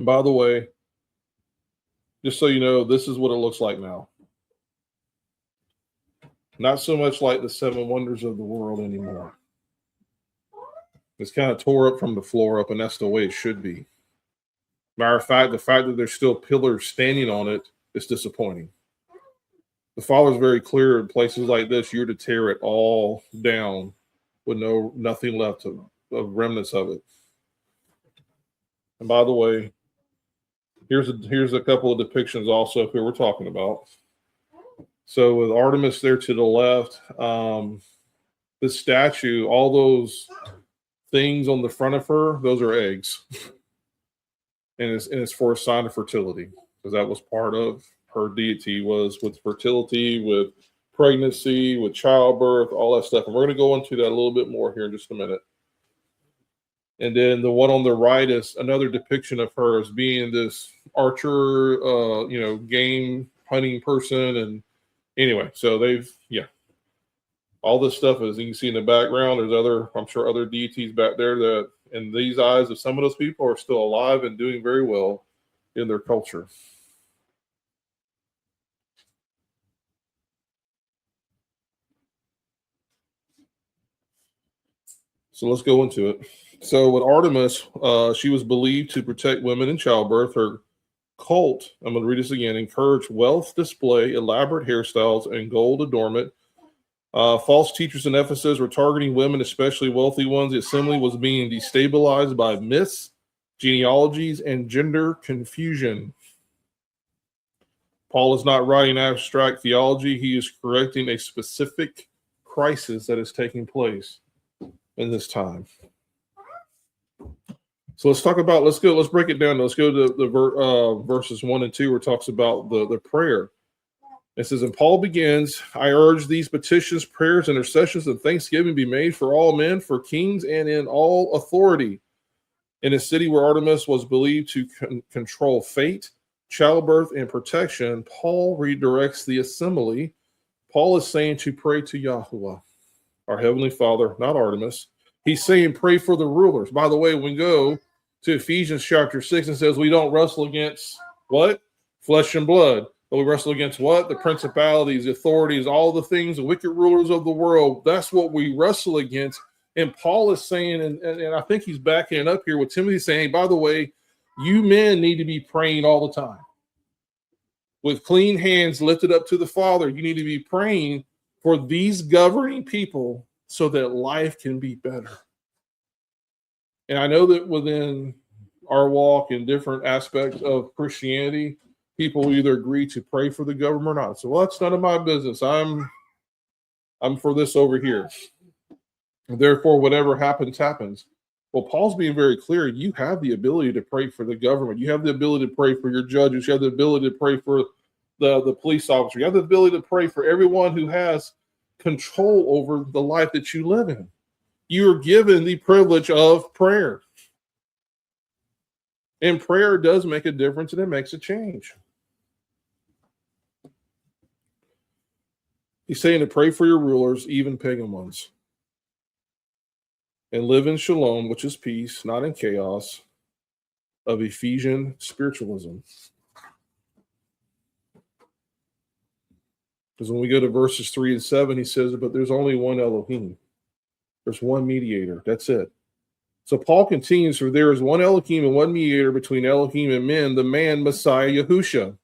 And by the way, just so you know, this is what it looks like now. Not so much like the seven wonders of the world anymore. It's kind of tore up from the floor up, and that's the way it should be. Matter of fact, the fact that there's still pillars standing on it is disappointing. The Father's very clear in places like this, you're to tear it all down with nothing left of remnants of it. And by the way, here's a couple of depictions also of who we're talking about. So with Artemis there to the left, this statue, all those things on the front of her, those are eggs. And it's for a sign of fertility, because that was part of her deity, was with fertility, with pregnancy, with childbirth, all that stuff. And we're going to go into that a little bit more here in just a minute. And then the one on the right is another depiction of her as being this archer, game hunting person. And anyway, so all this stuff, as you can see in the background, there's I'm sure other deities back there that, in these eyes of some of those people, are still alive and doing very well in their culture. So let's go into it. So with Artemis, she was believed to protect women in childbirth. Her cult, I'm going to read this again, encouraged wealth display, elaborate hairstyles, and gold adornment. False teachers in Ephesus were targeting women, especially wealthy ones. The assembly was being destabilized by myths, genealogies, and gender confusion. Paul is not writing abstract theology. He is correcting a specific crisis that is taking place in this time. So let's break it down. Let's go to the verses 1 and 2, where it talks about the prayer. It says, and Paul begins, I urge these petitions, prayers, intercessions, and thanksgiving be made for all men, for kings, and in all authority. In a city where Artemis was believed to control fate, childbirth, and protection, Paul redirects the assembly. Paul is saying to pray to Yahuwah, our Heavenly Father, not Artemis. He's saying pray for the rulers. By the way, we go to Ephesians chapter 6 and says we don't wrestle against what? Flesh and blood. But we wrestle against what? The principalities, the authorities, all the things, the wicked rulers of the world. That's what we wrestle against. And Paul is saying, and I think he's backing it up here with Timothy saying, by the way, you men need to be praying all the time. With clean hands lifted up to the Father, you need to be praying for these governing people so that life can be better. And I know that within our walk in different aspects of Christianity, people either agree to pray for the government or not. So, well, that's none of my business. I'm for this over here. And therefore, whatever happens, happens. Well, Paul's being very clear. You have the ability to pray for the government. You have the ability to pray for your judges. You have the ability to pray for the police officer. You have the ability to pray for everyone who has control over the life that you live in. You are given the privilege of prayer. And prayer does make a difference, and it makes a change. He's saying to pray for your rulers, even pagan ones. And live in shalom, which is peace, not in chaos, of Ephesian spiritualism. Because when we go to verses 3 and 7, he says, but there's only one Elohim. There's one mediator. That's it. So Paul continues, for there is one Elohim and one mediator between Elohim and men, the man Messiah Yahusha.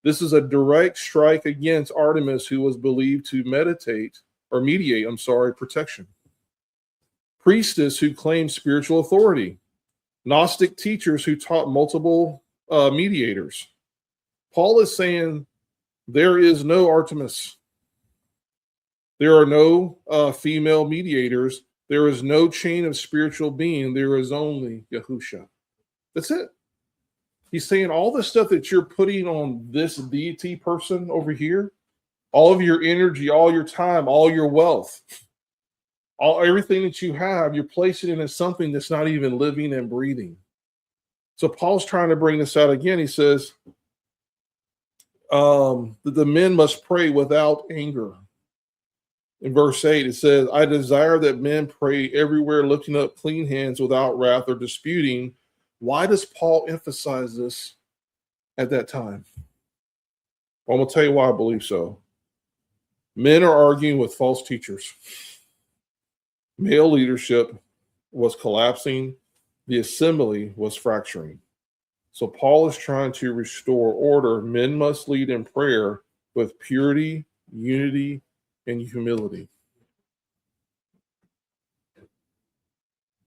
This is a direct strike against Artemis, who was believed to mediate protection. Priestess who claimed spiritual authority. Gnostic teachers who taught multiple mediators. Paul is saying there is no Artemis. There are no female mediators. There is no chain of spiritual being. There is only Yahusha. That's it. He's saying all the stuff that you're putting on this deity person over here, all of your energy, all your time, all your wealth, everything that you have, you're placing it in something that's not even living and breathing. So Paul's trying to bring this out again. He says that the men must pray without anger. In verse 8, it says, I desire that men pray everywhere, lifting up clean hands without wrath or disputing, Why does Paul emphasize this at that time? Well, I'm going to tell you why I believe so. Men are arguing with false teachers. Male leadership was collapsing. The assembly was fracturing. So Paul is trying to restore order. Men must lead in prayer with purity, unity, and humility.